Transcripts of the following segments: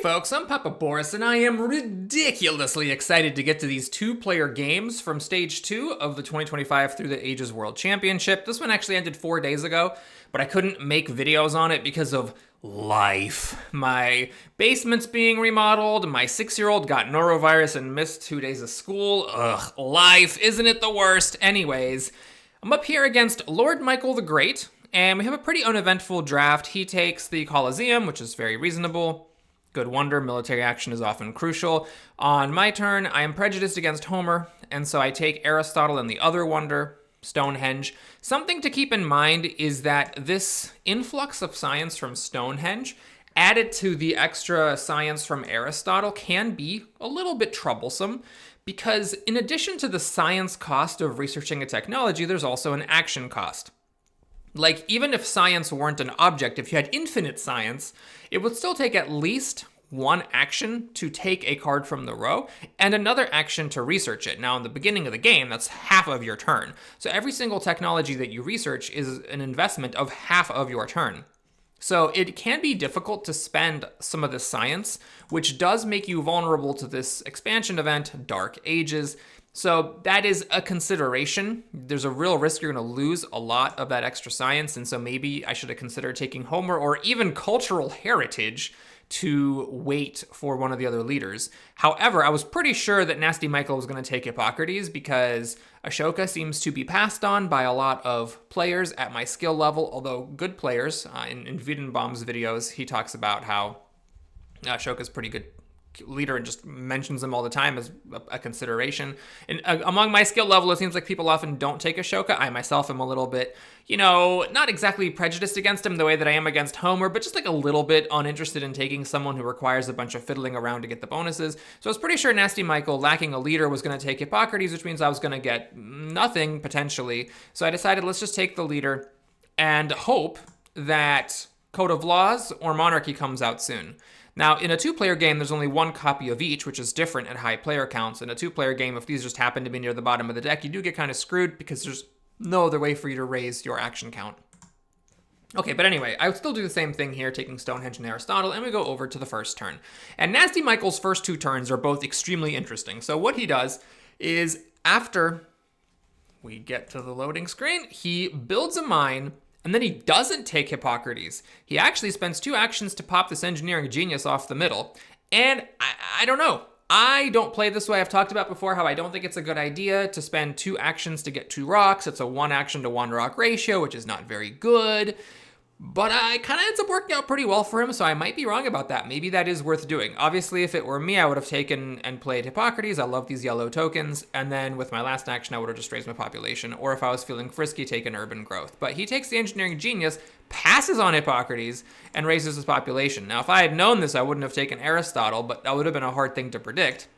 folks, I'm Papa Boris, and I am ridiculously excited to get to these two-player games from Stage 2 of the 2025 Through the Ages World Championship. This one actually ended 4 days ago, but I couldn't make videos on it because of life. My basement's being remodeled, my 6-year-old got norovirus and missed 2 days of school. Ugh, life, isn't it the worst? Anyways, I'm up here against Lord Michael the Great, and we have a pretty uneventful draft. He takes the Colosseum, which is very reasonable. Good wonder, military action is often crucial. On my turn, I am prejudiced against Homer, and so I take Aristotle and the other wonder, Stonehenge. Something to keep in mind is that this influx of science from Stonehenge, added to the extra science from Aristotle, can be a little bit troublesome, because in addition to the science cost of researching a technology, there's also an action cost. Like, even if science weren't an object, if you had infinite science, it would still take at least one action to take a card from the row and another action to research it. Now, in the beginning of the game, that's half of your turn. So every single technology that you research is an investment of half of your turn. So it can be difficult to spend some of this science, which does make you vulnerable to this expansion event, Dark Ages. So that is a consideration. There's a real risk you're going to lose a lot of that extra science, and so maybe I should have considered taking Homer or even cultural heritage to wait for one of the other leaders. However, I was pretty sure that Nasty Michael was going to take Hippocrates because Ashoka seems to be passed on by a lot of players at my skill level, although good players. In Wiedenbaum's videos, he talks about how Ashoka's pretty good leader and just mentions them all the time as a consideration. And among my skill level, it seems like people often don't take Ashoka. I myself am a little bit, not exactly prejudiced against him the way that I am against Homer, but just like a little bit uninterested in taking someone who requires a bunch of fiddling around to get the bonuses. So I was pretty sure Nasty Michael, lacking a leader, was going to take Hippocrates, which means I was going to get nothing potentially. So I decided let's just take the leader and hope that Code of Laws or Monarchy comes out soon. Now, in a two-player game, there's only one copy of each, which is different at high player counts. In a two-player game, if these just happen to be near the bottom of the deck, you do get kind of screwed because there's no other way for you to raise your action count. Okay, but anyway, I would still do the same thing here, taking Stonehenge and Aristotle, and we go over to the first turn. And Nasty Michael's first two turns are both extremely interesting. So what he does is, after we get to the loading screen, he builds a mine, and then he doesn't take Hippocrates. He actually spends 2 actions to pop this engineering genius off the middle. And I don't know. I don't play this way. I've talked about before how I don't think it's a good idea to spend 2 actions to get 2 rocks. It's a 1 action to 1 rock ratio, which is not very good. But I kind of ends up working out pretty well for him, so I might be wrong about that. Maybe that is worth doing. Obviously, if it were me, I would have taken and played Hippocrates. I love these yellow tokens. And then with my last action, I would have just raised my population. Or if I was feeling frisky, taken urban growth. But he takes the engineering genius, passes on Hippocrates, and raises his population. Now, if I had known this, I wouldn't have taken Aristotle, but that would have been a hard thing to predict.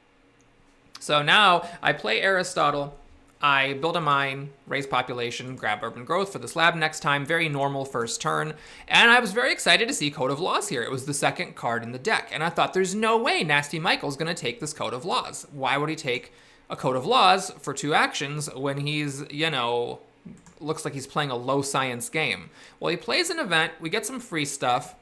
So now I play Aristotle. I build a mine, raise population, grab urban growth for the slab next time. Very normal first turn. And I was very excited to see Code of Laws here. It was the second card in the deck. And I thought there's no way Nasty Michael's going to take this Code of Laws. Why would he take a Code of Laws for 2 actions when he's, looks like he's playing a low science game? Well, he plays an event. We get some free stuff.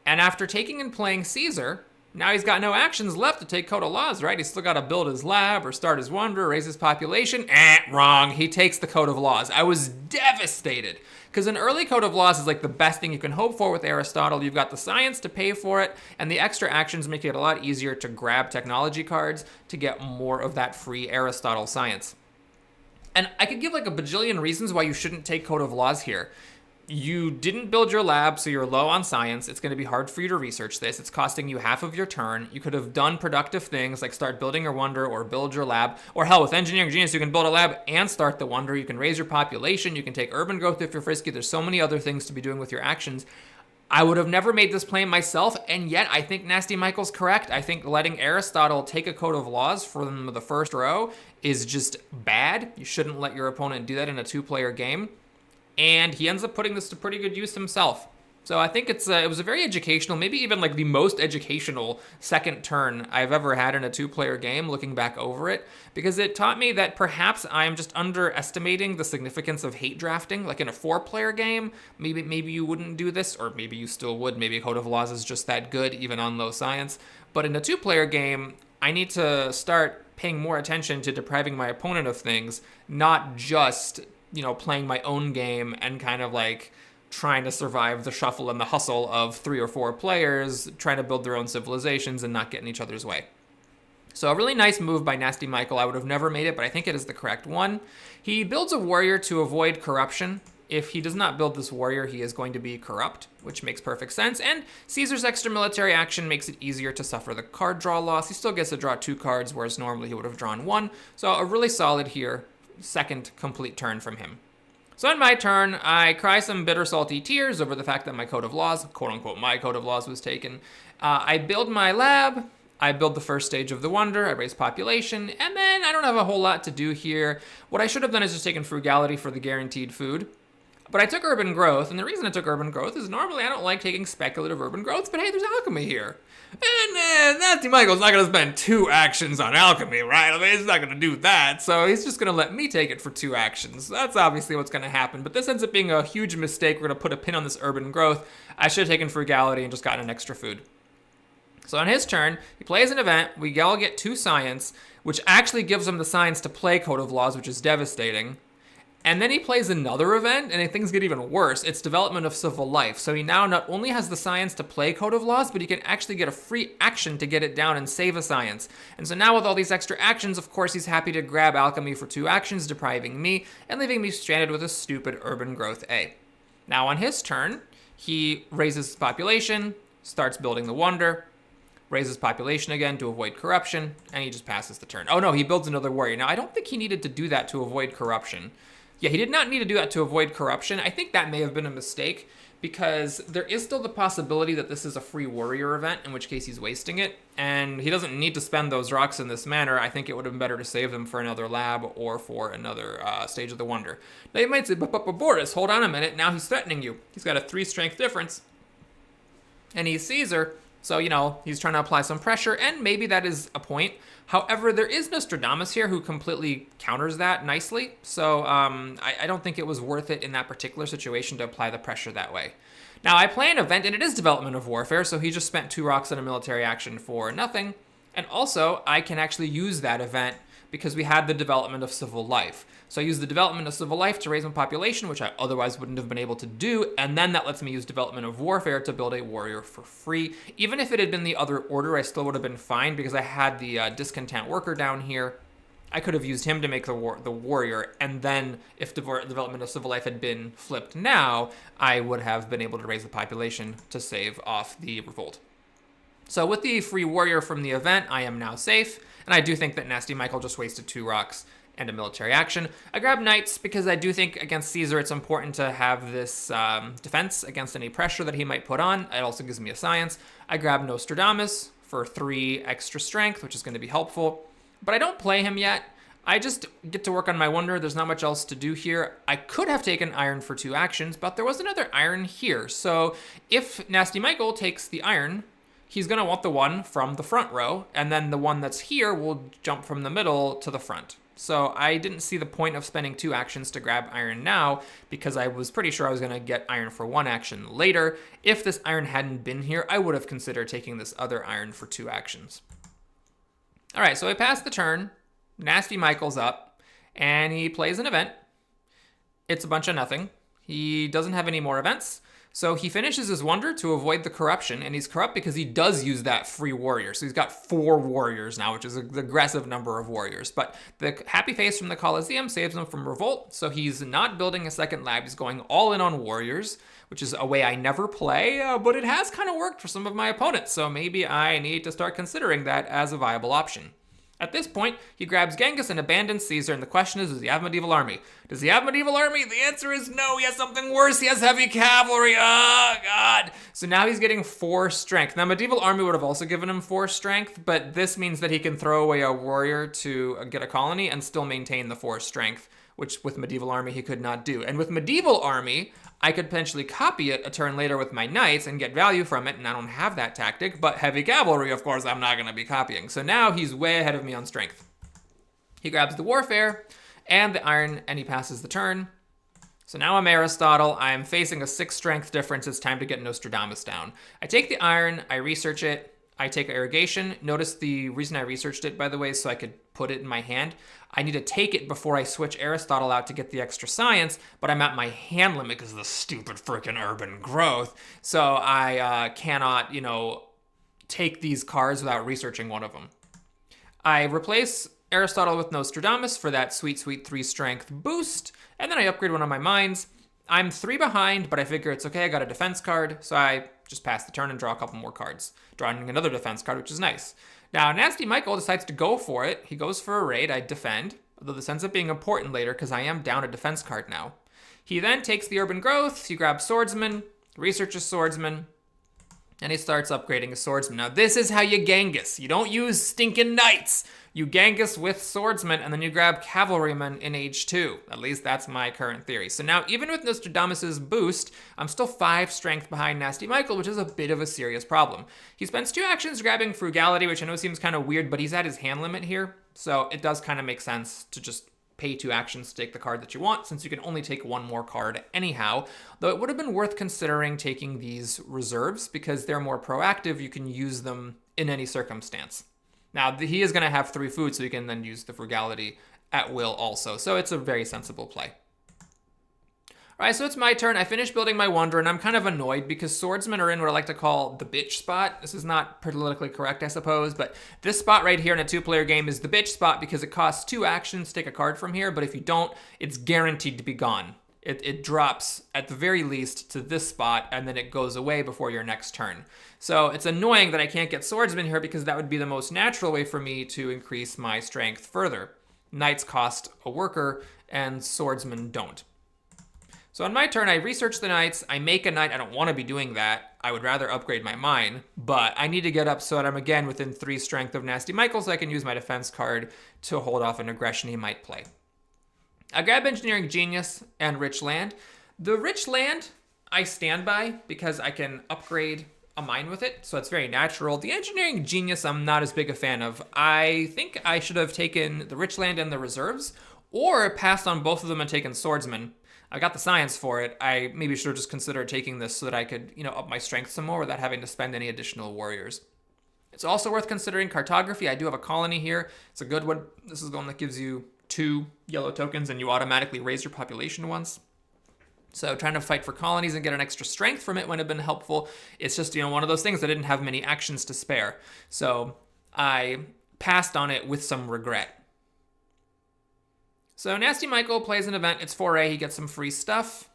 And after taking and playing Caesar, now he's got no actions left to take Code of Laws, right? He's still got to build his lab or start his wonder, raise his population. Wrong. He takes the Code of Laws. I was devastated because an early Code of Laws is like the best thing you can hope for with Aristotle. You've got the science to pay for it, and the extra actions make it a lot easier to grab technology cards to get more of that free Aristotle science. And I could give like a bajillion reasons why you shouldn't take Code of Laws here. You didn't build your lab, so you're low on science. It's going to be hard for you to research this. It's costing you half of your turn. You could have done productive things like start building your wonder or build your lab. Or hell, with Engineering Genius, you can build a lab and start the wonder. You can raise your population. You can take urban growth if you're frisky. There's so many other things to be doing with your actions. I would have never made this play myself, and yet I think Nasty Michael's correct. I think letting Aristotle take a Code of Laws from the first row is just bad. You shouldn't let your opponent do that in a 2-player game. And he ends up putting this to pretty good use himself. So I think it was a very educational, maybe even like the most educational second turn I've ever had in a two-player game, looking back over it, because it taught me that perhaps I'm just underestimating the significance of hate drafting. Like in a four-player game, maybe you wouldn't do this, or maybe you still would. Maybe Code of Laws is just that good, even on low science. But in a two-player game, I need to start paying more attention to depriving my opponent of things, not just, playing my own game and kind of like trying to survive the shuffle and the hustle of 3 or 4 players trying to build their own civilizations and not get in each other's way. So a really nice move by Nasty Michael. I would have never made it, but I think it is the correct one. He builds a warrior to avoid corruption. If he does not build this warrior, he is going to be corrupt, which makes perfect sense. And Caesar's extra military action makes it easier to suffer the card draw loss. He still gets to draw 2 cards, whereas normally he would have drawn 1. So a really solid here, second complete turn from him. So on my turn, I cry some bitter, salty tears over the fact that my Code of Laws, quote-unquote my Code of Laws, was taken. I build my lab, I build the first stage of the wonder, I raise population, and then I don't have a whole lot to do here. What I should have done is just taken frugality for the guaranteed food. But I took urban growth, and the reason I took urban growth is normally I don't like taking speculative urban growth, but hey, there's alchemy here. And Nasty Michael's not going to spend 2 actions on alchemy, right? I mean, he's not going to do that, so he's just going to let me take it for 2 actions. That's obviously what's going to happen, but this ends up being a huge mistake. We're going to put a pin on this urban growth. I should have taken frugality and just gotten an extra food. So on his turn, he plays an event. We all get 2 science, which actually gives him the science to play Code of Laws, which is devastating. And then he plays another event, and things get even worse. It's development of civil life. So he now not only has the science to play Code of Laws, but he can actually get a free action to get it down and save a science. And so now with all these extra actions, of course, he's happy to grab alchemy for 2 actions, depriving me and leaving me stranded with a stupid urban growth A. Now on his turn, he raises his population, starts building the wonder, raises population again to avoid corruption, and he just passes the turn. Oh no, he builds another warrior. Now I don't think he needed to do that to avoid corruption. Yeah, he did not need to do that to avoid corruption. I think that may have been a mistake because there is still the possibility that this is a free warrior event, in which case he's wasting it, and he doesn't need to spend those rocks in this manner. I think it would have been better to save them for another lab or for another stage of the wonder. Now you might say, but Boris, hold on a minute, now he's threatening you. He's got a 3 strength difference, and he's Caesar, so, he's trying to apply some pressure, and maybe that is a point. However, there is Nostradamus here who completely counters that nicely, so I don't think it was worth it in that particular situation to apply the pressure that way. Now, I play an event, and it is development of warfare, so he just spent 2 rocks on a military action for nothing, and also, I can actually use that event because we had the development of civil life. So I use the development of civil life to raise my population, which I otherwise wouldn't have been able to do, and then that lets me use development of warfare to build a warrior for free. Even if it had been the other order, I still would have been fine because I had the discontent worker down here. I could have used him to make the warrior, and then if the development of civil life had been flipped now, I would have been able to raise the population to save off the revolt. So with the free warrior from the event, I am now safe, and I do think that Nasty Michael just wasted 2 rocks and a military action. I grab knights because I do think against Caesar it's important to have this defense against any pressure that he might put on. It also gives me a science. I grab Nostradamus for 3 extra strength, which is going to be helpful. But I don't play him yet. I just get to work on my wonder. There's not much else to do here. I could have taken iron for 2 actions, but there was another iron here. So if Nasty Michael takes the iron, he's going to want the one from the front row, and then the one that's here will jump from the middle to the front. So I didn't see the point of spending 2 actions to grab iron now because I was pretty sure I was going to get iron for 1 action later. If this iron hadn't been here, I would have considered taking this other iron for 2 actions. All right, so I passed the turn. Nasty Michael's up, and he plays an event. It's a bunch of nothing. He doesn't have any more events. So he finishes his wonder to avoid the corruption, and he's corrupt because he does use that free warrior. So he's got 4 warriors now, which is an aggressive number of warriors. But the happy face from the Colosseum saves him from revolt, so he's not building a second lab. He's going all in on warriors, which is a way I never play, but it has kind of worked for some of my opponents. So maybe I need to start considering that as a viable option. At this point, he grabs Genghis and abandons Caesar, and the question is, does he have medieval army? Does he have medieval army? The answer is no. He has something worse. He has heavy cavalry. Oh, God. So now he's getting 4 strength. Now, medieval army would have also given him 4 strength, but this means that he can throw away a warrior to get a colony and still maintain the 4 strength, which with medieval army he could not do. And with medieval army, I could potentially copy it a turn later with my knights and get value from it, and I don't have that tactic, but heavy cavalry, of course, I'm not going to be copying. So now he's way ahead of me on strength. He grabs the warfare and the iron, and he passes the turn. So now I'm Aristotle. I'm facing a 6 strength difference. It's time to get Nostradamus down. I take the iron, I research it, I take irrigation. Notice the reason I researched it, by the way, so I could put it in my hand. I need to take it before I switch Aristotle out to get the extra science, but I'm at my hand limit because of the stupid freaking urban growth. So I cannot, take these cards without researching one of them. I replace Aristotle with Nostradamus for that sweet, sweet 3 strength boost, and then I upgrade one of my mines. I'm 3 behind, but I figure it's okay. I got a defense card, so I just pass the turn and draw a couple more cards, drawing another defense card, which is nice. Now, Nasty Michael decides to go for it. He goes for a raid. I defend, although this ends up being important later because I am down a defense card now. He then takes the urban growth. He grabs Swordsman, researches Swordsman, and he starts upgrading his Swordsman. Now, this is how you Genghis. You don't use stinking knights. You Genghis with Swordsman, and then you grab Cavalryman in Age 2. At least that's my current theory. So now, even with Nostradamus' boost, I'm still 5 strength behind Nasty Michael, which is a bit of a serious problem. He spends 2 actions grabbing Frugality, which I know seems kind of weird, but he's at his hand limit here. So it does kind of make sense to just pay 2 actions to take the card that you want, since you can only take 1 more card anyhow. Though it would have been worth considering taking these reserves, because they're more proactive. You can use them in any circumstance. Now, he is going to have 3 food, so he can then use the Frugality at will also. So it's a very sensible play. All right, so it's my turn. I finished building my Wonder, and I'm kind of annoyed because swordsmen are in what I like to call the bitch spot. This is not politically correct, I suppose, but this spot right here in a 2-player game is the bitch spot because it costs 2 actions to take a card from here, but if you don't, it's guaranteed to be gone. It drops at the very least to this spot, and then it goes away before your next turn. So it's annoying that I can't get swordsman here because that would be the most natural way for me to increase my strength further. Knights cost a worker, and swordsmen don't. So on my turn, I research the knights. I make a knight. I don't want to be doing that. I would rather upgrade my mine, but I need to get up so that I'm again within 3 strength of Nasty Michael, so I can use my defense card to hold off an aggression he might play. I grab Engineering Genius and Rich Land. The Rich Land I stand by because I can upgrade a mine with it, so it's very natural. The Engineering Genius I'm not as big a fan of. I think I should have taken the Rich Land and the reserves, or passed on both of them and taken Swordsman. I got the science for it. I maybe should have just considered taking this so that I could, up my strength some more without having to spend any additional warriors. It's also worth considering cartography. I do have a colony here. It's a good one. This is the one that gives you 2 yellow tokens and you automatically raise your population once. So trying to fight for colonies and get an extra strength from it would have been helpful. It's just, one of those things I didn't have many actions to spare. So I passed on it with some regret. So Nasty Michael plays an event. It's 4A. He gets some free stuff.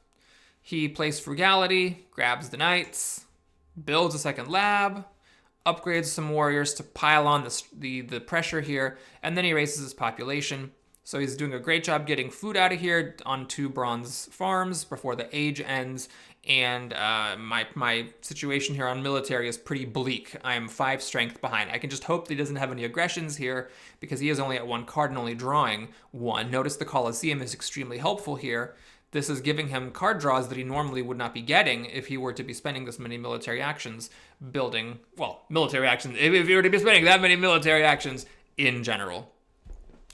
He plays Frugality, grabs the knights, builds a second lab, upgrades some warriors to pile on the pressure here, and then he raises his population. So he's doing a great job getting food out of here on 2 bronze farms before the age ends. And my situation here on military is pretty bleak. I'm 5 strength behind. I can just hope that he doesn't have any aggressions here because he is only at 1 card and only drawing 1. Notice the Colosseum is extremely helpful here. This is giving him card draws that he normally would not be getting if he were to be spending this many military actions building, military actions, if he were to be spending that many military actions in general.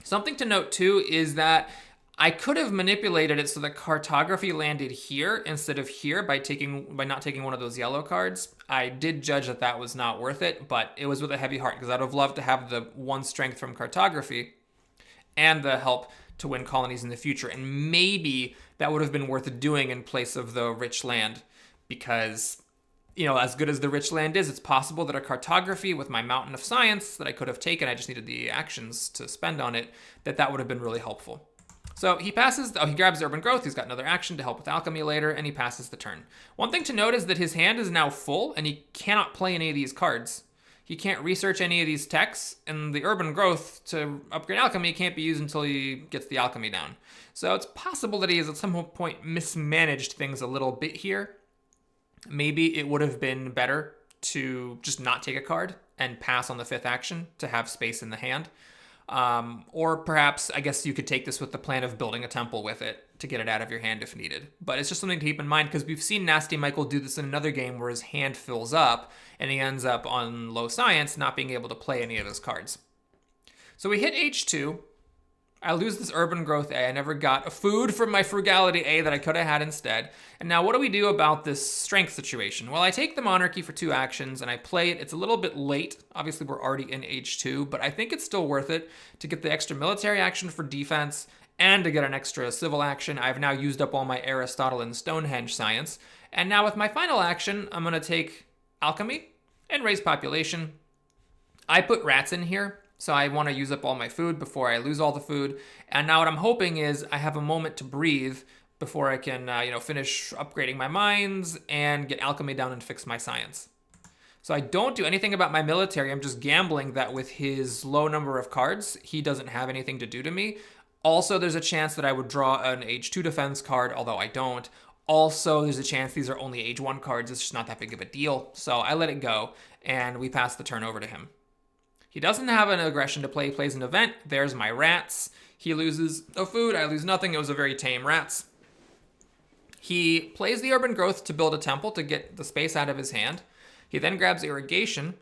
Something to note too is that I could have manipulated it so that cartography landed here instead of here by not taking one of those yellow cards. I did judge that that was not worth it, but it was with a heavy heart because I'd have loved to have the 1 strength from cartography and the help to win colonies in the future. And maybe that would have been worth doing in place of the rich land because, as good as the rich land is, it's possible that a cartography with my mountain of science that I could have taken, I just needed the actions to spend on it, that would have been really helpful. So he passes, he grabs Urban Growth, he's got another action to help with alchemy later, and he passes the turn. One thing to note is that his hand is now full, and he cannot play any of these cards. He can't research any of these techs, and the Urban Growth to upgrade alchemy can't be used until he gets the alchemy down. So it's possible that he has at some point mismanaged things a little bit here. Maybe it would have been better to just not take a card and pass on the 5th action to have space in the hand. Or perhaps, I guess you could take this with the plan of building a temple with it to get it out of your hand if needed. But it's just something to keep in mind because we've seen Nasty Michael do this in another game where his hand fills up and he ends up on low science not being able to play any of his cards. So we hit H2. I lose this Urban Growth A. I never got a food from my Frugality A that I could have had instead. And now what do we do about this strength situation? Well, I take the Monarchy for 2 actions and I play it. It's a little bit late. Obviously, we're already in H2, but I think it's still worth it to get the extra military action for defense and to get an extra civil action. I've now used up all my Aristotle and Stonehenge science. And now with my final action, I'm going to take Alchemy and raise population. I put rats in here. So I want to use up all my food before I lose all the food. And now what I'm hoping is I have a moment to breathe before I can, finish upgrading my mines and get alchemy down and fix my science. So I don't do anything about my military. I'm just gambling that with his low number of cards, he doesn't have anything to do to me. Also, there's a chance that I would draw an age 2 defense card, although I don't. Also, there's a chance these are only age 1 cards. It's just not that big of a deal. So I let it go, and we pass the turn over to him. He doesn't have an aggression to play. He plays an event. There's my rats. He loses no food. I lose nothing. It was a very tame rats. He plays the Urban Growth to build a temple to get the space out of his hand. He then grabs Irrigation,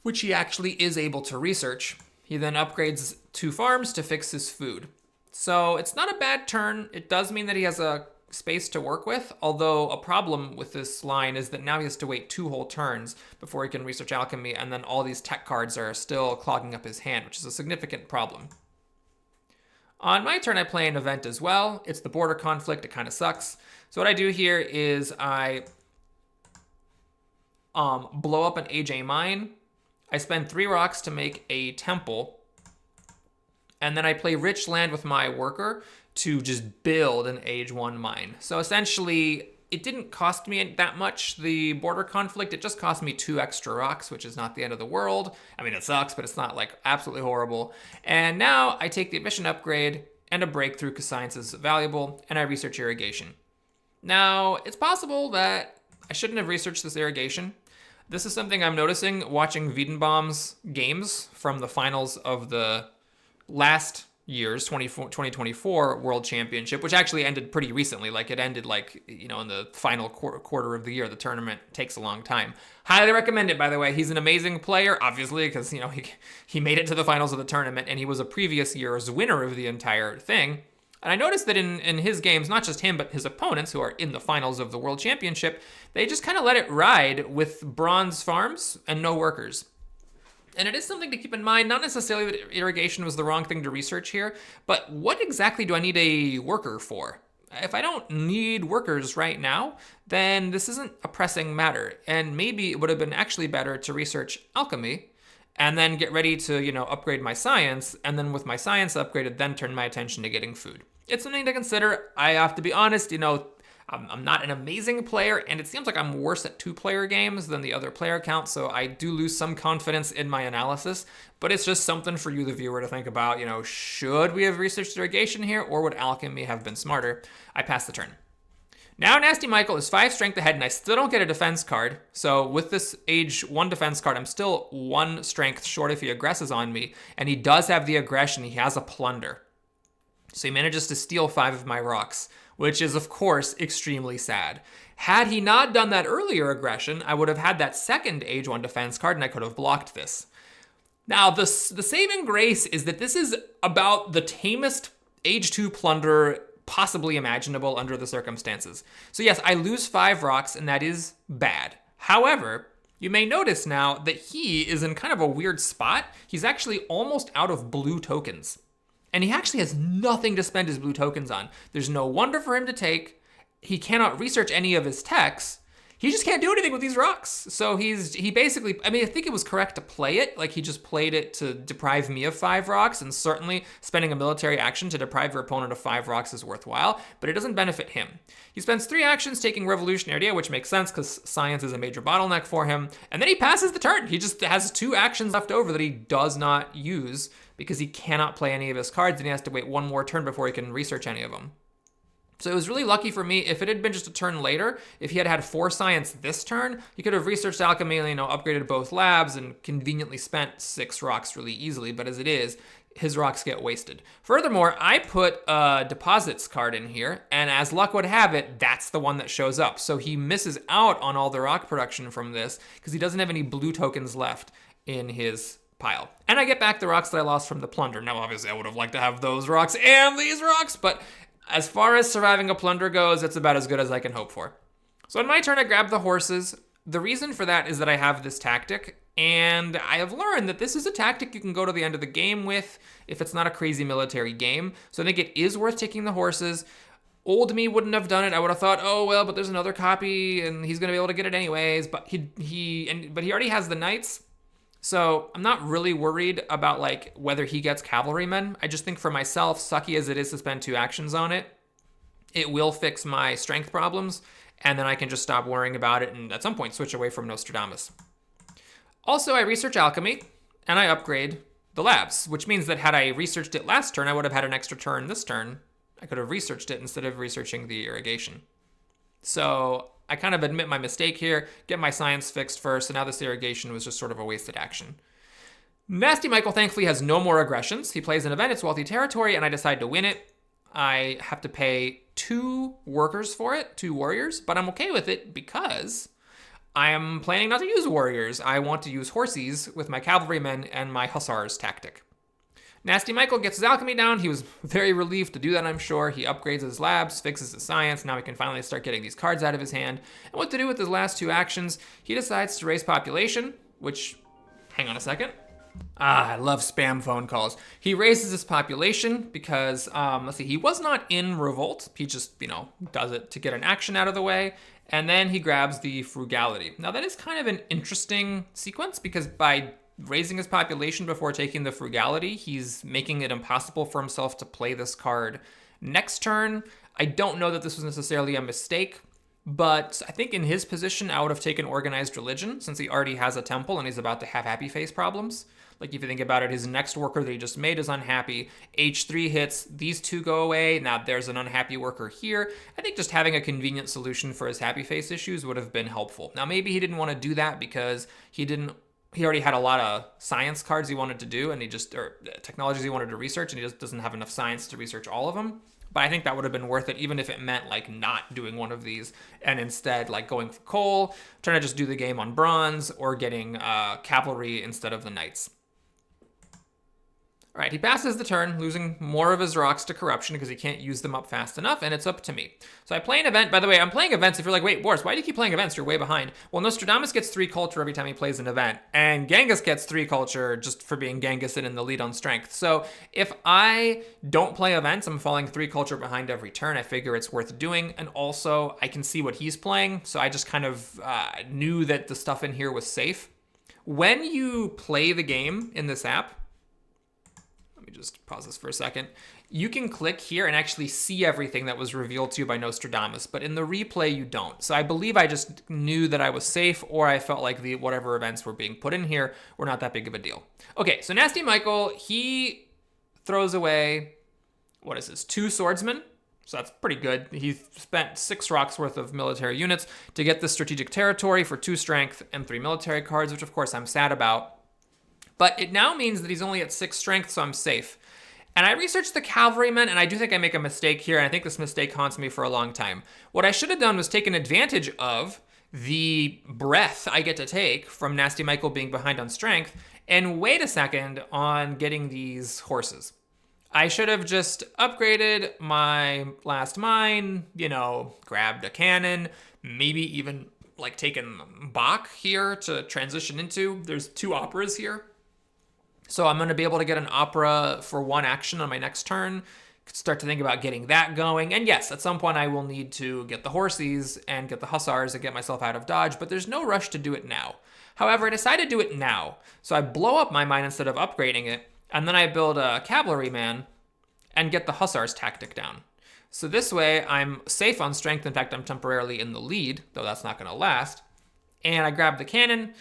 which he actually is able to research. He then upgrades 2 farms to fix his food. So it's not a bad turn. It does mean that he has a space to work with, although a problem with this line is that now he has to wait 2 whole turns before he can research alchemy, and then all these tech cards are still clogging up his hand, which is a significant problem. On my turn, I play an event as well. It's the border conflict. It kind of sucks. So what I do here is I blow up an AJ mine. I spend 3 rocks to make a temple, and then I play rich land with my worker to just build an age 1 mine. So essentially, it didn't cost me that much, the border conflict. It just cost me 2 extra rocks, which is not the end of the world. I mean, it sucks, but it's not like absolutely horrible. And now I take the admission upgrade and a breakthrough because science is valuable, and I research irrigation. Now, it's possible that I shouldn't have researched this irrigation. This is something I'm noticing watching Wiedenbaum's games from the finals of the last year's 2024 World Championship, which actually ended pretty recently. Like it ended in the final quarter of the year. The tournament takes a long time. Highly recommend it, by the way. He's an amazing player, obviously, because he made it to the finals of the tournament, and he was a previous year's winner of the entire thing. And I noticed that in his games, not just him, but his opponents who are in the finals of the World Championship, they just kind of let it ride with bronze farms and no workers. And it is something to keep in mind, not necessarily that irrigation was the wrong thing to research here, but what exactly do I need a worker for? If I don't need workers right now, then this isn't a pressing matter. And maybe it would have been actually better to research alchemy and then get ready to, upgrade my science. And then with my science upgraded, then turn my attention to getting food. It's something to consider. I have to be honest, I'm not an amazing player, and it seems like I'm worse at 2-player games than the other player count, so I do lose some confidence in my analysis, but it's just something for you, the viewer, to think about. Should we have researched irrigation here, or would alchemy have been smarter? I pass the turn. Now Nasty Michael is 5 strength ahead, and I still don't get a defense card, so with this age 1 defense card, I'm still 1 strength short if he aggresses on me, and he does have the aggression. He has a plunder. So he manages to steal 5 of my rocks, which is, of course, extremely sad. Had he not done that earlier aggression, I would have had that second age 1 defense card, and I could have blocked this. Now, the saving grace is that this is about the tamest age 2 plunder possibly imaginable under the circumstances. So yes, I lose 5 rocks, and that is bad. However, you may notice now that he is in kind of a weird spot. He's actually almost out of blue tokens. And he actually has nothing to spend his blue tokens on. There's no wonder for him to take. He cannot research any of his techs. He just can't do anything with these rocks. So he basically, I think it was correct to play it. Like, he just played it to deprive me of 5 rocks, and certainly spending a military action to deprive your opponent of 5 rocks is worthwhile, but it doesn't benefit him. He spends 3 actions taking Revolutionary Idea, which makes sense because science is a major bottleneck for him, and then he passes the turn. He just has 2 actions left over that he does not use because he cannot play any of his cards, and he has to wait 1 more turn before he can research any of them. So it was really lucky for me. If it had been just a turn later, if he had had 4 science this turn, he could have researched alchemy, upgraded both labs, and conveniently spent 6 rocks really easily. But as it is, his rocks get wasted. Furthermore, I put a deposits card in here, and as luck would have it, that's the one that shows up. So he misses out on all the rock production from this because he doesn't have any blue tokens left in his pile. And I get back the rocks that I lost from the plunder. Now, obviously, I would have liked to have those rocks and these rocks, but as far as surviving a plunder goes, it's about as good as I can hope for. So on my turn, I grab the horses. The reason for that is that I have this tactic, and I have learned that this is a tactic you can go to the end of the game with if it's not a crazy military game. So I think it is worth taking the horses. Old me wouldn't have done it. I would have thought, oh, well, but there's another copy, and he's going to be able to get it anyways. But he already has the knights. So I'm not really worried about like whether he gets cavalrymen. I just think for myself, sucky as it is to spend 2 actions on it, it will fix my strength problems, and then I can just stop worrying about it and at some point switch away from Nostradamus. Also, I research alchemy, and I upgrade the labs, which means that had I researched it last turn, I would have had an extra turn this turn. I could have researched it instead of researching the irrigation. So I kind of admit my mistake here, get my science fixed first, and now this irrigation was just sort of a wasted action. Nasty Michael thankfully has no more aggressions. He plays an event, it's wealthy territory, and I decide to win it. I have to pay 2 workers for it, 2 warriors, but I'm okay with it because I am planning not to use warriors. I want to use horses with my cavalrymen and my hussars tactic. Nasty Michael gets his alchemy down. He was very relieved to do that, I'm sure. He upgrades his labs, fixes his science. Now he can finally start getting these cards out of his hand. And what to do with his last 2 actions, he decides to raise population, which, hang on a second. I love spam phone calls. He raises his population because, let's see, he was not in revolt. He just, does it to get an action out of the way. And then he grabs the frugality. Now that is kind of an interesting sequence because by raising his population before taking the frugality, he's making it impossible for himself to play this card next turn. I don't know that this was necessarily a mistake, but I think in his position, I would have taken Organized Religion since he already has a temple and he's about to have happy face problems. Like if you think about it, his next worker that he just made is unhappy. H3 hits, these 2 go away. Now there's an unhappy worker here. I think just having a convenient solution for his happy face issues would have been helpful. Now maybe he didn't want to do that because he already had a lot of science cards he wanted to do and or technologies he wanted to research, and he just doesn't have enough science to research all of them. But I think that would have been worth it, even if it meant like not doing one of these and instead like going for coal, trying to just do the game on bronze, or getting cavalry instead of the knights. All right, he passes the turn, losing more of his rocks to corruption because he can't use them up fast enough, and it's up to me. So I play an event. By the way, I'm playing events. If you're like, wait, Boris, why do you keep playing events? You're way behind. Well, Nostradamus gets 3 culture every time he plays an event, and Genghis gets 3 culture just for being Genghis and in the lead on strength. So if I don't play events, I'm falling 3 culture behind every turn. I figure it's worth doing, and also I can see what he's playing, so I just kind of knew that the stuff in here was safe. When you play the game in this app, let me just pause this for a second. You can click here and actually see everything that was revealed to you by Nostradamus, but in the replay, you don't. So I believe I just knew that I was safe, or I felt like whatever events were being put in here were not that big of a deal. Okay, so Nasty Michael, he throws away, what is this, 2 swordsmen? So that's pretty good. He spent 6 rocks worth of military units to get the strategic territory for 2 strength and 3 military cards, which of course I'm sad about. But it now means that he's only at 6 strength, so I'm safe. And I researched the cavalrymen, and I do think I make a mistake here, and I think this mistake haunts me for a long time. What I should have done was taken advantage of the breath I get to take from Nasty Michael being behind on strength, and wait a second on getting these horses. I should have just upgraded my last mine, grabbed a cannon, maybe even like taken Bach here to transition into. There's 2 operas here. So I'm going to be able to get an opera for 1 action on my next turn, start to think about getting that going. And yes, at some point I will need to get the horses and get the hussars and get myself out of dodge, but there's no rush to do it now. However, I decided to do it now. So I blow up my mine instead of upgrading it, and then I build a cavalryman and get the hussars tactic down. So this way I'm safe on strength. In fact, I'm temporarily in the lead, though that's not going to last. And I grab the cannon.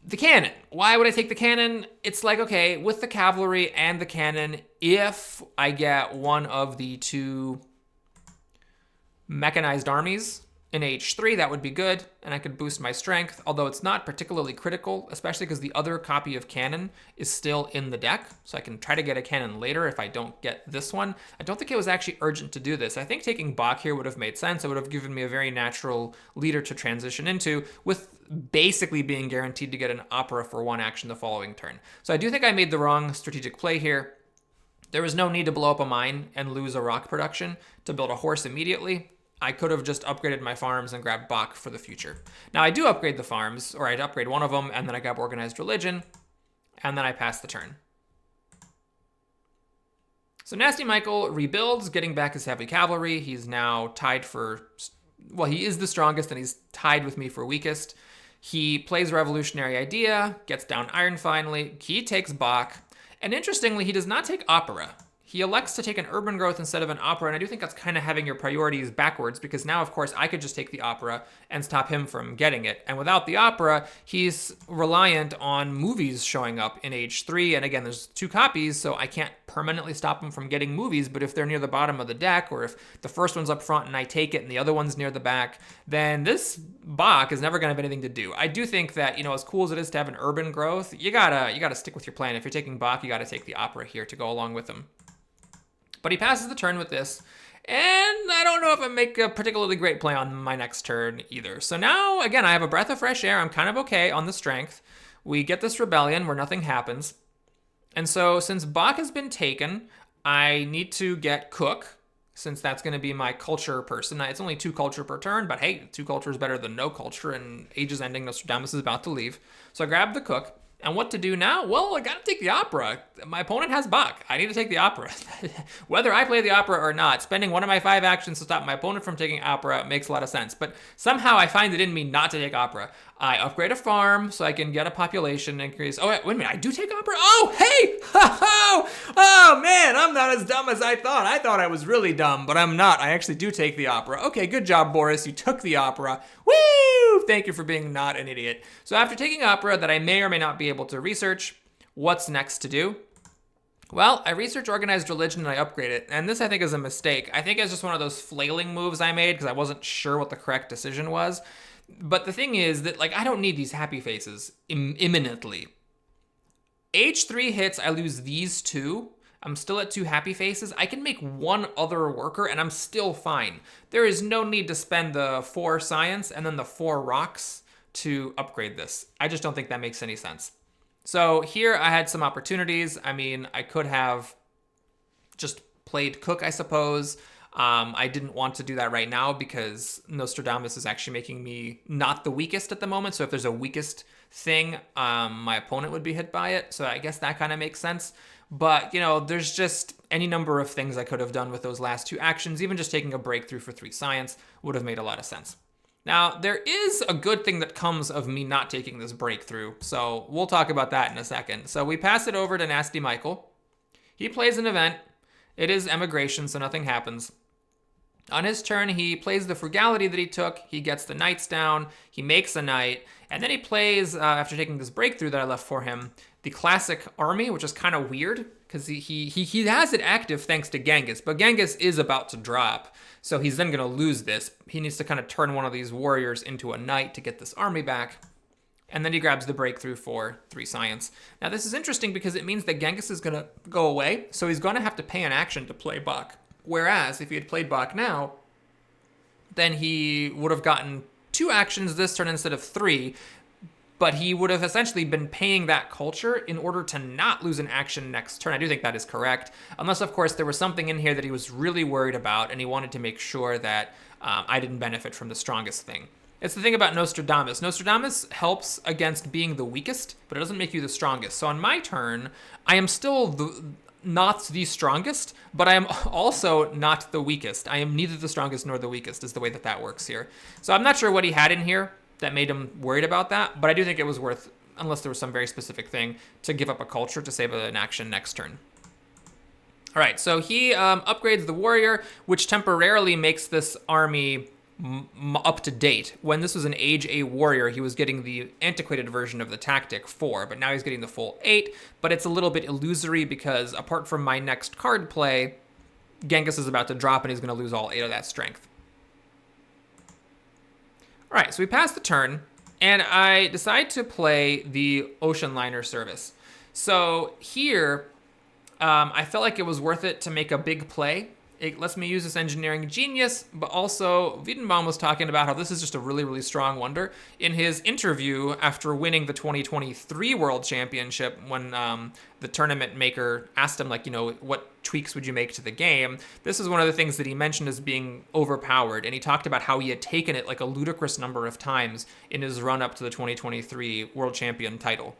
The cannon. Why would I take the cannon? It's like, okay, with the cavalry and the cannon, if I get one of the 2 mechanized armies in H3, that would be good, and I could boost my strength, although it's not particularly critical, especially because the other copy of cannon is still in the deck, so I can try to get a cannon later if I don't get this one. I don't think it was actually urgent to do this. I think taking Bach here would have made sense. It would have given me a very natural leader to transition into, with basically being guaranteed to get an opera for 1 action the following turn. So I do think I made the wrong strategic play here. There was no need to blow up a mine and lose a rock production to build a horse immediately. I could have just upgraded my farms and grabbed Bach for the future. Now I do upgrade the farms, or I'd upgrade one of them, and then I grab Organized Religion, and then I pass the turn. So Nasty Michael rebuilds, getting back his heavy cavalry. He's now tied for, well, he is the strongest, and he's tied with me for weakest. He plays Revolutionary Idea, gets down Iron finally. He takes Bach, and interestingly, he does not take Opera. He elects to take an Urban Growth instead of an Opera, and I do think that's kind of having your priorities backwards, because now, of course, I could just take the Opera and stop him from getting it. And without the Opera, he's reliant on movies showing up in H3, and again, there's 2 copies, so I can't permanently stop him from getting movies, but if they're near the bottom of the deck, or if the first one's up front and I take it and the other one's near the back, then this Bach is never going to have anything to do. I do think that, as cool as it is to have an Urban Growth, you gotta stick with your plan. If you're taking Bach, you gotta take the Opera here to go along with him. But he passes the turn with this, and I don't know if I make a particularly great play on my next turn either. So now, again, I have a breath of fresh air. I'm kind of okay on the strength. We get this rebellion where nothing happens. And so since Bach has been taken, I need to get Cook, since that's going to be my culture person. It's only 2 culture per turn, but hey, 2 culture is better than no culture, and Age is ending, Nostradamus is about to leave. So I grab the Cook. And what to do now? Well, I gotta take the Opera. My opponent has Bach. I need to take the Opera. Whether I play the Opera or not, spending one of my 5 actions to stop my opponent from taking Opera makes a lot of sense. But somehow I find it in me not to take Opera. I upgrade a farm so I can get a population increase. Oh, wait a minute. I do take Opera? Oh, hey! Oh, man, I'm not as dumb as I thought. I thought I was really dumb, but I'm not. I actually do take the Opera. Okay, good job, Boris. You took the Opera. Woo! Thank you for being not an idiot. So after taking Opera that I may or may not be able to research, what's next to do? Well, I research Organized Religion and I upgrade it. And this, I think, is a mistake. I think it's just one of those flailing moves I made because I wasn't sure what the correct decision was. But the thing is that, I don't need these happy faces imminently. H3 hits, I lose these 2. I'm still at 2 happy faces. I can make 1 other worker and I'm still fine. There is no need to spend the 4 science and then the 4 rocks to upgrade this. I just don't think that makes any sense. So here I had some opportunities. I mean, I could have just played Cook, I suppose. I didn't want to do that right now because Nostradamus is actually making me not the weakest at the moment. So if there's a weakest thing, my opponent would be hit by it. So I guess that kind of makes sense. But, there's just any number of things I could have done with those last 2 actions. Even just taking a breakthrough for 3 science would have made a lot of sense. Now, there is a good thing that comes of me not taking this breakthrough. So we'll talk about that in a second. So we pass it over to Nasty Michael. He plays an event. It is emigration, so nothing happens. On his turn, he plays the frugality that he took. He gets the knights down. He makes a knight. And then he plays, after taking this breakthrough that I left for him, the classic army, which is kind of weird because he has it active thanks to Genghis. But Genghis is about to drop. So he's then going to lose this. He needs to kind of turn one of these warriors into a knight to get this army back. And then he grabs the breakthrough for 3 science. Now, this is interesting because it means that Genghis is going to go away. So he's going to have to pay an action to play Bach. Whereas, if he had played Bach now, then he would have gotten 2 actions this turn instead of 3, but he would have essentially been paying that culture in order to not lose an action next turn. I do think that is correct, unless, of course, there was something in here that he was really worried about, and he wanted to make sure that I didn't benefit from the strongest thing. It's the thing about Nostradamus. Nostradamus helps against being the weakest, but it doesn't make you the strongest. So on my turn, I am still not the strongest, but I am also not the weakest. I am neither the strongest nor the weakest is the way that works here. So I'm not sure what he had in here that made him worried about that, but I do think it was worth, unless there was some very specific thing, to give up a culture to save an action next turn. All right, so he upgrades the warrior, which temporarily makes this army up to date. When this was an Age A warrior, he was getting the antiquated version of the tactic 4, but now he's getting the full 8, but it's a little bit illusory because apart from my next card play, Genghis is about to drop and he's going to lose all 8 of that strength. All right, so we pass the turn, and I decide to play the Ocean Liner service. So here, I felt like it was worth it to make a big play. It lets me use this engineering genius, but also Wiedenbaum was talking about how this is just a really, really strong wonder. In his interview after winning the 2023 World Championship, when the tournament maker asked him, like, what tweaks would you make to the game? This is one of the things that he mentioned as being overpowered, and he talked about how he had taken it like a ludicrous number of times in his run up to the 2023 World Champion title.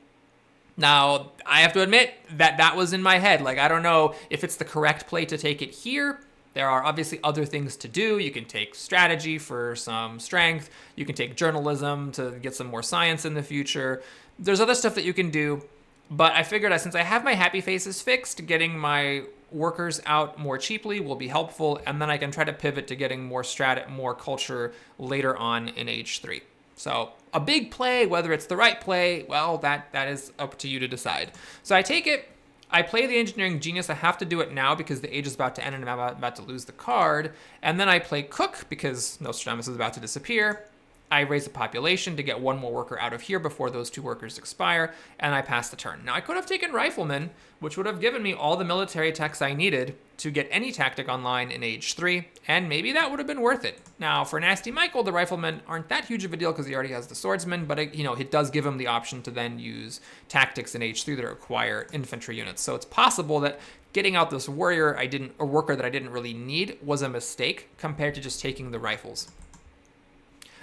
Now, I have to admit that was in my head. Like, I don't know if it's the correct play to take it here. There are obviously other things to do. You can take strategy for some strength. You can take journalism to get some more science in the future. There's other stuff that you can do. But I figured since I have my happy faces fixed, getting my workers out more cheaply will be helpful. And then I can try to pivot to getting more more culture later on in Age 3. So a big play, whether it's the right play, well, that is up to you to decide. So I take it, I play the engineering genius. I have to do it now because the age is about to end and I'm about to lose the card. And then I play cook because Nostradamus is about to disappear. I raise a population to get one more worker out of here before those two workers expire, and I pass the turn. Now, I could have taken Rifleman, which would have given me all the military techs I needed to get any tactic online in Age 3, and maybe that would have been worth it. Now, for Nasty Michael, the Riflemen aren't that huge of a deal because he already has the Swordsman, but it does give him the option to then use tactics in Age 3 that require infantry units. So it's possible that getting out this worker that I didn't really need was a mistake compared to just taking the rifles.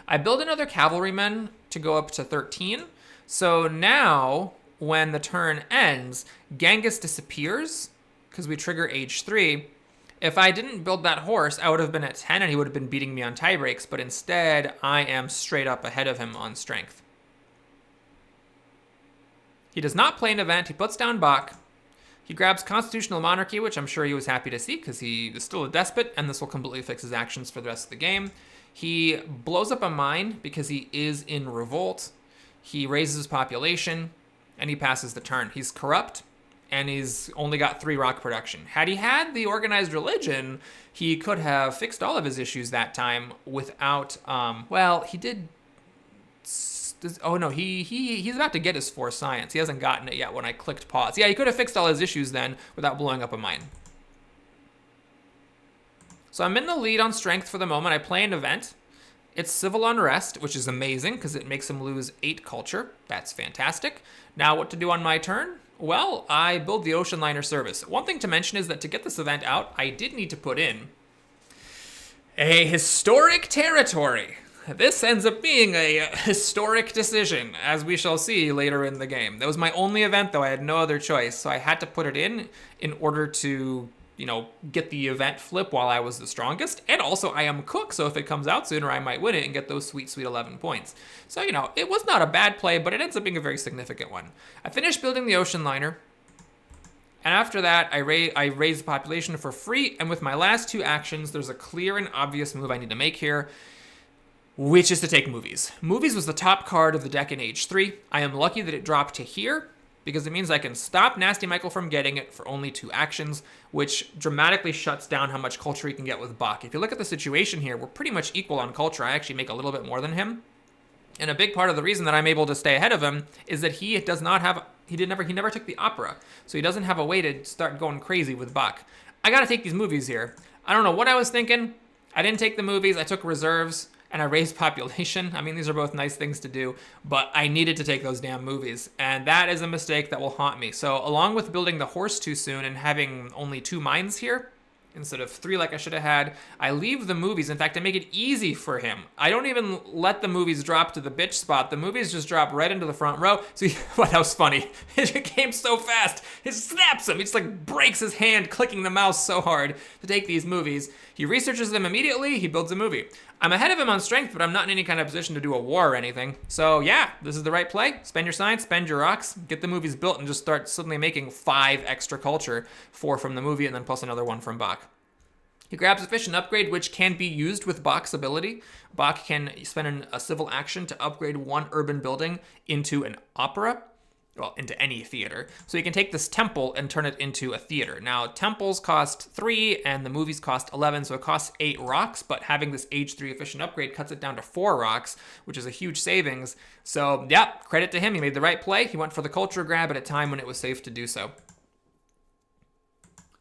I build another cavalryman to go up to 13. So now, when the turn ends, Genghis disappears because we trigger Age 3. If I didn't build that horse, I would have been at 10 and he would have been beating me on tie breaks, but instead, I am straight up ahead of him on strength. He does not play an event. He puts down Bach. He grabs Constitutional Monarchy, which I'm sure he was happy to see because he is still a despot, and this will completely fix his actions for the rest of the game. He blows up a mine because he is in revolt. He raises his population, and he passes the turn. He's corrupt, and he's only got 3 rock production. Had he had the organized religion, he could have fixed all of his issues that time without, he did... Oh, no, he's about to get his 4 science. He hasn't gotten it yet when I clicked pause. Yeah, he could have fixed all his issues then without blowing up a mine. So I'm in the lead on strength for the moment. I play an event. It's Civil Unrest, which is amazing because it makes him lose 8 culture. That's fantastic. Now what to do on my turn? Well, I build the Ocean Liner service. One thing to mention is that to get this event out, I did need to put in a historic territory. This ends up being a historic decision, as we shall see later in the game. That was my only event, though. I had no other choice, so I had to put it in order to get the event flip while I was the strongest. And also, I am cook, so if it comes out sooner, I might win it and get those sweet, sweet 11 points. So, it was not a bad play, but it ends up being a very significant one. I finished building the Ocean Liner, and after that, I raise the population for free, and with my last 2 actions, there's a clear and obvious move I need to make here, which is to take Movies. Movies was the top card of the deck in Age 3. I am lucky that it dropped to here, because it means I can stop Nasty Michael from getting it for only 2 actions, which dramatically shuts down how much culture he can get with Bach. If you look at the situation here, we're pretty much equal on culture. I actually make a little bit more than him. And a big part of the reason that I'm able to stay ahead of him is that he never took the opera. So he doesn't have a way to start going crazy with Bach. I gotta take these movies here. I don't know what I was thinking. I didn't take the movies, I took reserves. And I raised population. I mean, these are both nice things to do, but I needed to take those damn movies. And that is a mistake that will haunt me. So along with building the horse too soon and having only 2 mines here, instead of 3 like I should have had, I leave the movies. In fact, I make it easy for him. I don't even let the movies drop to the bitch spot. The movies just drop right into the front row. So that was funny. It came so fast. It snaps him. He just breaks his hand clicking the mouse so hard to take these movies. He researches them immediately. He builds a movie. I'm ahead of him on strength, but I'm not in any kind of position to do a war or anything. So yeah, this is the right play. Spend your science, spend your rocks, get the movies built, and just start suddenly making 5 extra culture, 4 from the movie, and then plus another 1 from Bach. He grabs a fish and upgrade, which can be used with Bach's ability. Bach can spend a civil action to upgrade 1 urban building into an opera. well, into any theater. So you can take this temple and turn it into a theater. Now, temples cost 3 and the movies cost 11, so it costs 8 rocks, but having this age 3 efficient upgrade cuts it down to 4 rocks, which is a huge savings. So, yeah, credit to him. He made the right play. He went for the culture grab at a time when it was safe to do so.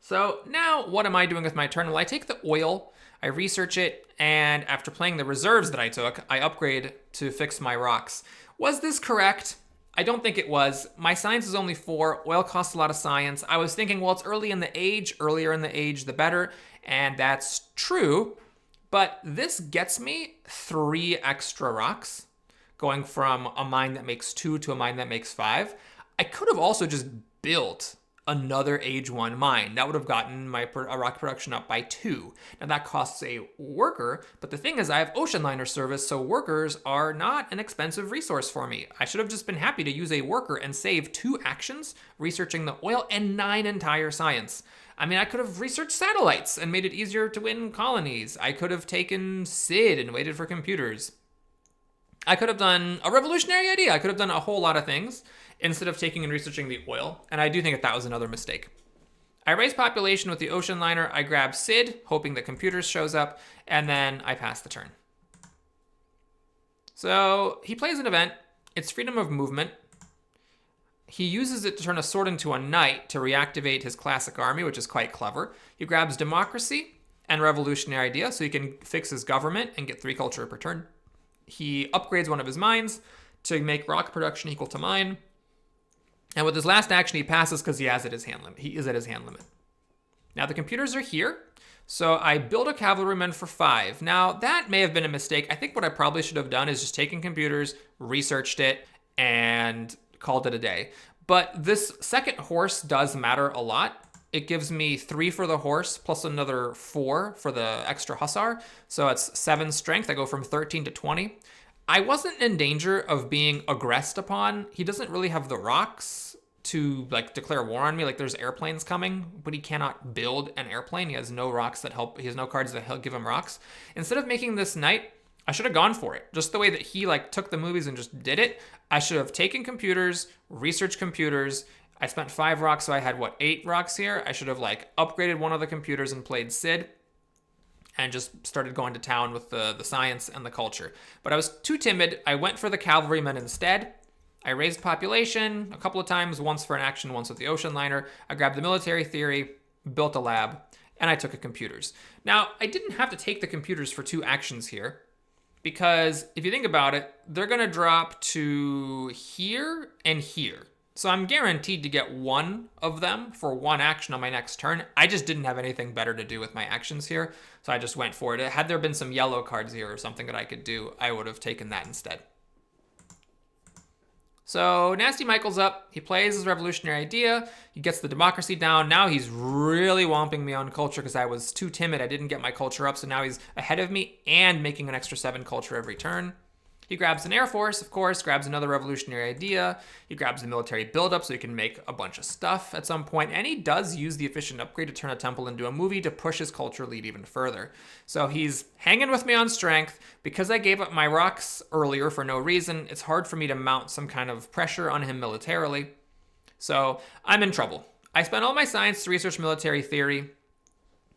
So now what am I doing with my turn? Well, I take the oil, I research it, and after playing the reserves that I took, I upgrade to fix my rocks. Was this correct? I don't think it was. My science is only 4. Oil costs a lot of science. I was thinking, well, it's early in the age. Earlier in the age, the better. And that's true. But this gets me 3 extra rocks, going from a mine that makes 2 to a mine that makes 5. I could have also just built another age 1 mine. That would have gotten my rock production up by 2. Now that costs a worker, but the thing is I have ocean liner service, so workers are not an expensive resource for me. I should have just been happy to use a worker and save 2 actions, researching the oil, and 9 entire science. I mean, I could have researched satellites and made it easier to win colonies. I could have taken Sid and waited for computers. I could have done a revolutionary idea. I could have done a whole lot of things instead of taking and researching the oil, and I do think that was another mistake. I raise population with the ocean liner, I grab Sid, hoping that computers shows up, and then I pass the turn. So he plays an event. It's freedom of movement. He uses it to turn a sword into a knight to reactivate his classic army, which is quite clever. He grabs democracy and revolutionary idea, so he can fix his government and get 3 culture per turn. He upgrades one of his mines to make rock production equal to mine. And with his last action, he passes because he is at his hand limit. Now the computers are here, so I build a cavalryman for 5. Now that may have been a mistake. I think what I probably should have done is just taken computers, researched it, and called it a day. But this second horse does matter a lot. It gives me 3 for the horse plus another 4 for the extra hussar. So it's 7 strength. I go from 13 to 20. I wasn't in danger of being aggressed upon. He doesn't really have the rocks to declare war on me. Like there's airplanes coming, but he cannot build an airplane. He has no rocks that help. He has no cards that help give him rocks. Instead of making this knight, I should have gone for it. Just the way that he took the movies and just did it. I should have taken computers, researched computers. I spent 5 rocks, so I had 8 rocks here. I should have upgraded one of the computers and played Sid and just started going to town with the science and the culture. But I was too timid. I went for the cavalrymen instead. I raised population a couple of times, once for an action, once with the ocean liner. I grabbed the military theory, built a lab, and I took a computers. Now, I didn't have to take the computers for 2 actions here, because if you think about it, they're going to drop to here and here. So I'm guaranteed to get 1 of them for 1 action on my next turn. I just didn't have anything better to do with my actions here, so I just went for it. Had there been some yellow cards here or something that I could do, I would have taken that instead. So Nasty Michael's up. He plays his revolutionary idea. He gets the democracy down. Now he's really whomping me on culture because I was too timid. I didn't get my culture up, so now he's ahead of me and making an extra 7 culture every turn. He grabs an Air Force, of course, grabs another revolutionary idea. He grabs the military buildup so he can make a bunch of stuff at some point. And he does use the efficient upgrade to turn a temple into a movie to push his culture lead even further. So he's hanging with me on strength. Because I gave up my rocks earlier for no reason, it's hard for me to mount some kind of pressure on him militarily. So I'm in trouble. I spent all my science to research military theory.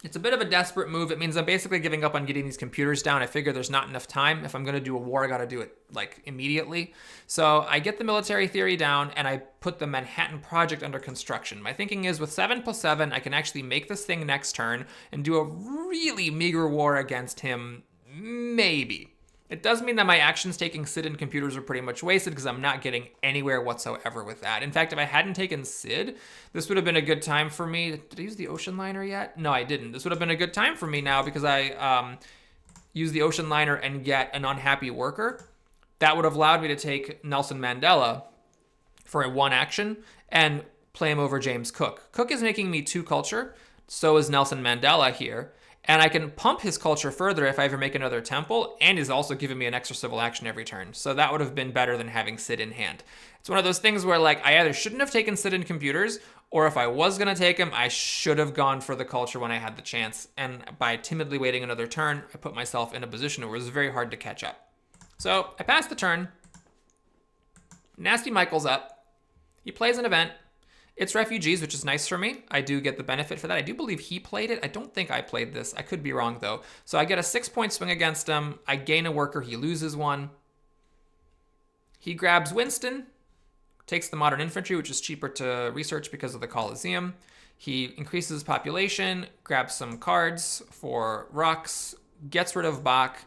It's a bit of a desperate move. It means I'm basically giving up on getting these computers down. I figure there's not enough time. If I'm going to do a war, I got to do it immediately. So I get the military theory down and I put the Manhattan Project under construction. My thinking is with 7 + 7, I can actually make this thing next turn and do a really meager war against him. Maybe. It does mean that my actions taking Sid and computers are pretty much wasted because I'm not getting anywhere whatsoever with that. In fact, if I hadn't taken Sid, this would have been a good time for me. Did I use the ocean liner yet? No, I didn't. This would have been a good time for me now because I used the ocean liner and get an unhappy worker. That would have allowed me to take Nelson Mandela for a 1 action and play him over James Cook. Cook is making me 2 culture. So is Nelson Mandela here. And I can pump his culture further if I ever make another temple, and he's also giving me an extra civil action every turn. So that would have been better than having Sid in hand. It's one of those things where I either shouldn't have taken Sid in computers, or if I was going to take him, I should have gone for the culture when I had the chance. And by timidly waiting another turn, I put myself in a position where it was very hard to catch up. So I passed the turn. Nasty Michael's up. He plays an event. It's refugees, which is nice for me. I do get the benefit for that. I do believe he played it. I don't think I played this. I could be wrong, though. So I get a 6-point swing against him. I gain a worker. He loses one. He grabs Winston, takes the modern infantry, which is cheaper to research because of the Colosseum. He increases his population, grabs some cards for rocks, gets rid of Bach,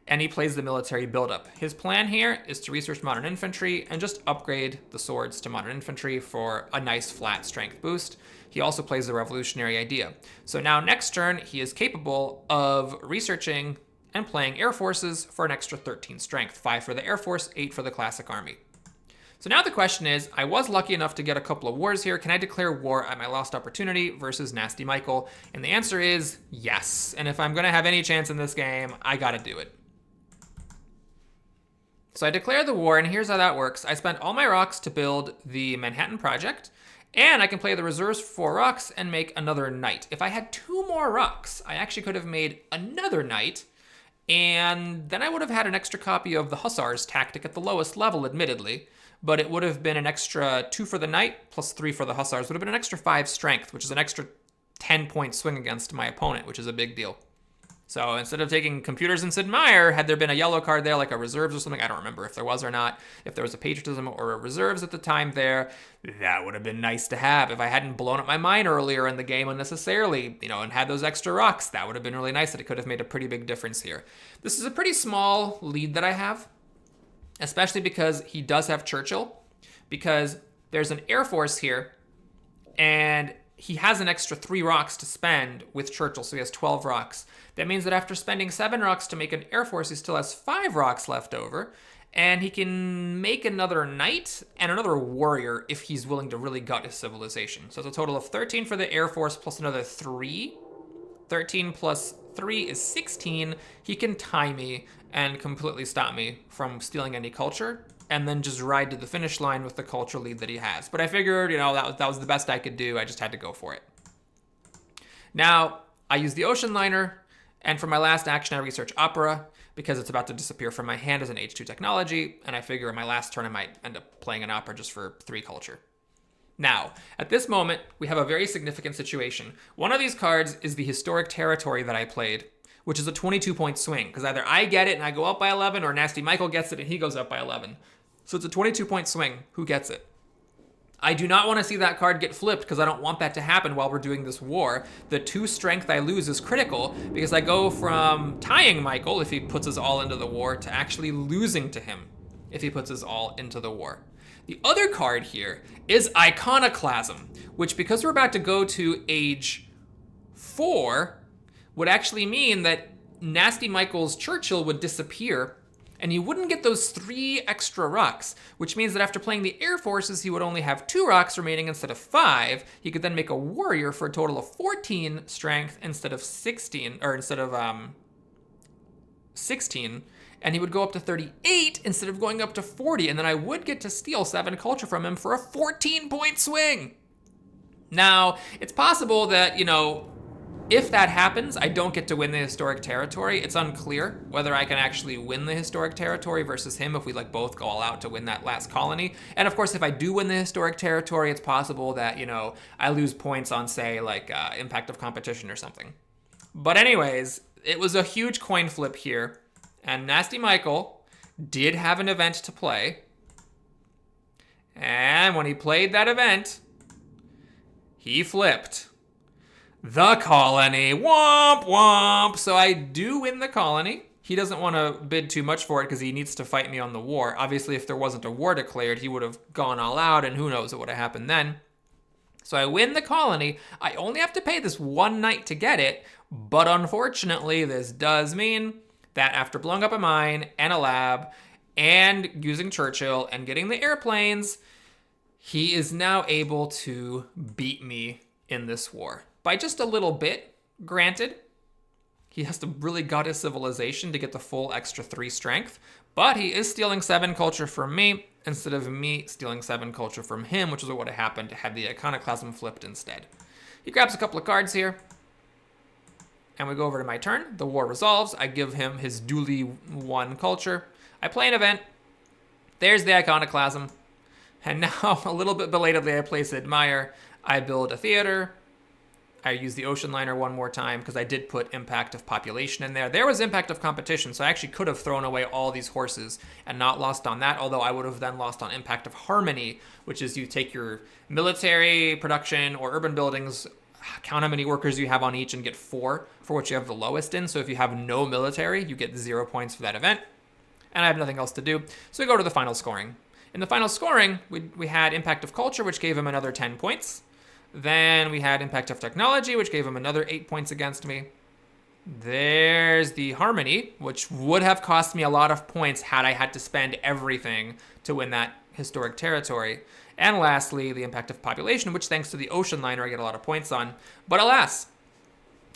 and he plays the military buildup. His plan here is to research modern infantry and just upgrade the swords to modern infantry for a nice flat strength boost. He also plays the revolutionary idea. So now next turn, he is capable of researching and playing air forces for an extra 13 strength, 5 for the Air Force, 8 for the classic army. So now the question is, I was lucky enough to get a couple of wars here. Can I declare war at my last opportunity versus Nasty Michael? And the answer is yes. And if I'm going to have any chance in this game, I got to do it. So I declare the war, and here's how that works. I spent all my rocks to build the Manhattan Project, and I can play the reserves for 4 rocks and make another knight. If I had 2 more rocks, I actually could have made another knight, and then I would have had an extra copy of the Hussars tactic at the lowest level, admittedly, but it would have been an extra 2 for the knight plus 3 for the Hussars. Would have been an extra 5 strength, which is an extra 10-point swing against my opponent, which is a big deal. So instead of taking computers and Sid Meier, had there been a yellow card there, like a reserves or something, I don't remember if there was or not, if there was a patriotism or a reserves at the time there, that would have been nice to have. If I hadn't blown up my mine earlier in the game unnecessarily, and had those extra rocks, that would have been really nice. That it could have made a pretty big difference here. This is a pretty small lead that I have, especially because he does have Churchill, because there's an Air Force here, and he has an extra 3 rocks to spend with Churchill, so he has 12 rocks. That means that after spending 7 rocks to make an Air Force, he still has 5 rocks left over, and he can make another knight and another warrior if he's willing to really gut his civilization. So it's a total of 13 for the Air Force plus another 3. 13 plus 3 is 16. He can tie me and completely stop me from stealing any culture, and then just ride to the finish line with the culture lead that he has. But I figured, that was the best I could do. I just had to go for it. Now, I use the Ocean Liner, and for my last action, I research Opera, because it's about to disappear from my hand as an H2 technology, and I figure in my last turn I might end up playing an Opera just for 3 culture. Now, at this moment, we have a very significant situation. One of these cards is the Historic Territory that I played, which is a 22-point swing, because either I get it and I go up by 11, or Nasty Michael gets it and he goes up by 11. So it's a 22-point swing. Who gets it? I do not want to see that card get flipped, because I don't want that to happen while we're doing this war. The 2 strength I lose is critical, because I go from tying Michael, if he puts his all into the war, to actually losing to him, if he puts his all into the war. The other card here is Iconoclasm, which, because we're about to go to age 4, would actually mean that Nasty Michael's Churchill would disappear, and he wouldn't get those 3 extra rocks, which means that after playing the Air Forces, he would only have 2 rocks remaining instead of 5. He could then make a warrior for a total of 14 strength instead of 16, and he would go up to 38 instead of going up to 40, and then I would get to steal 7 culture from him for a 14-point swing. Now, it's possible that, if that happens, I don't get to win the Historic Territory. It's unclear whether I can actually win the Historic Territory versus him if we both go all out to win that last colony. And of course, if I do win the Historic Territory, it's possible that, I lose points on, say, Impact of Competition or something. But anyways, it was a huge coin flip here, and Nasty Michael did have an event to play. And when he played that event, he flipped the colony. Womp womp. So I do win the colony. He doesn't want to bid too much for it because he needs to fight me on the war. Obviously, if there wasn't a war declared, he would have gone all out, and who knows what would have happened then. So I win the colony. I only have to pay this 1 night to get it, but unfortunately, this does mean that after blowing up a mine and a lab and using Churchill and getting the airplanes, he is now able to beat me in this war. By just a little bit, granted. He has to really gut his civilization to get the full extra 3 strength, but he is stealing 7 culture from me instead of me stealing 7 culture from him, which is what would have happened had the Iconoclasm flipped instead. He grabs a couple of cards here, and we go over to my turn. The war resolves. I give him his duly won culture. I play an event. There's the Iconoclasm. And now, a little bit belatedly, I place Admire. I build a theater. I use the Ocean Liner one more time because I did put Impact of Population in there. There was Impact of Competition, so I actually could have thrown away all these horses and not lost on that, although I would have then lost on Impact of Harmony, which is you take your military production or urban buildings, count how many workers you have on each, and get 4 for what you have the lowest in. So if you have no military, you get 0 points for that event. And I have nothing else to do, so we go to the final scoring. In the final scoring, we had Impact of Culture, which gave him another 10 points. Then we had Impact of Technology, which gave him another 8 points against me. There's the Harmony, which would have cost me a lot of points had I had to spend everything to win that historic territory. And lastly, the Impact of Population, which thanks to the Ocean Liner, I get a lot of points on. But alas,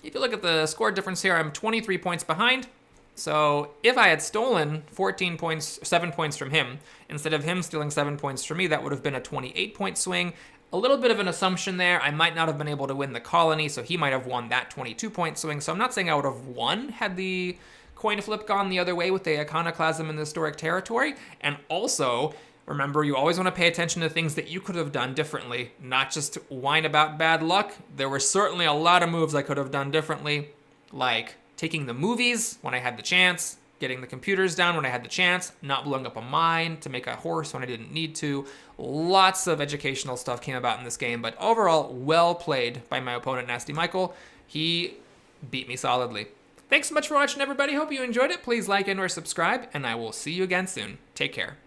if you look at the score difference here, I'm 23 points behind. So if I had stolen 14 points, 7 points from him, instead of him stealing 7 points from me, that would have been a 28-point swing. A little bit of an assumption there. I might not have been able to win the colony, so he might have won that 22-point swing. So I'm not saying I would have won had the coin flip gone the other way with the Iconoclasm in the historic territory. And also, remember, you always want to pay attention to things that you could have done differently, not just whine about bad luck. There were certainly a lot of moves I could have done differently, like taking the movies when I had the chance, getting the computers down when I had the chance, not blowing up a mine to make a horse when I didn't need to. Lots of educational stuff came about in this game, but overall, well played by my opponent, Nasty Michael. He beat me solidly. Thanks so much for watching, everybody. Hope you enjoyed it. Please like and or subscribe, and I will see you again soon. Take care.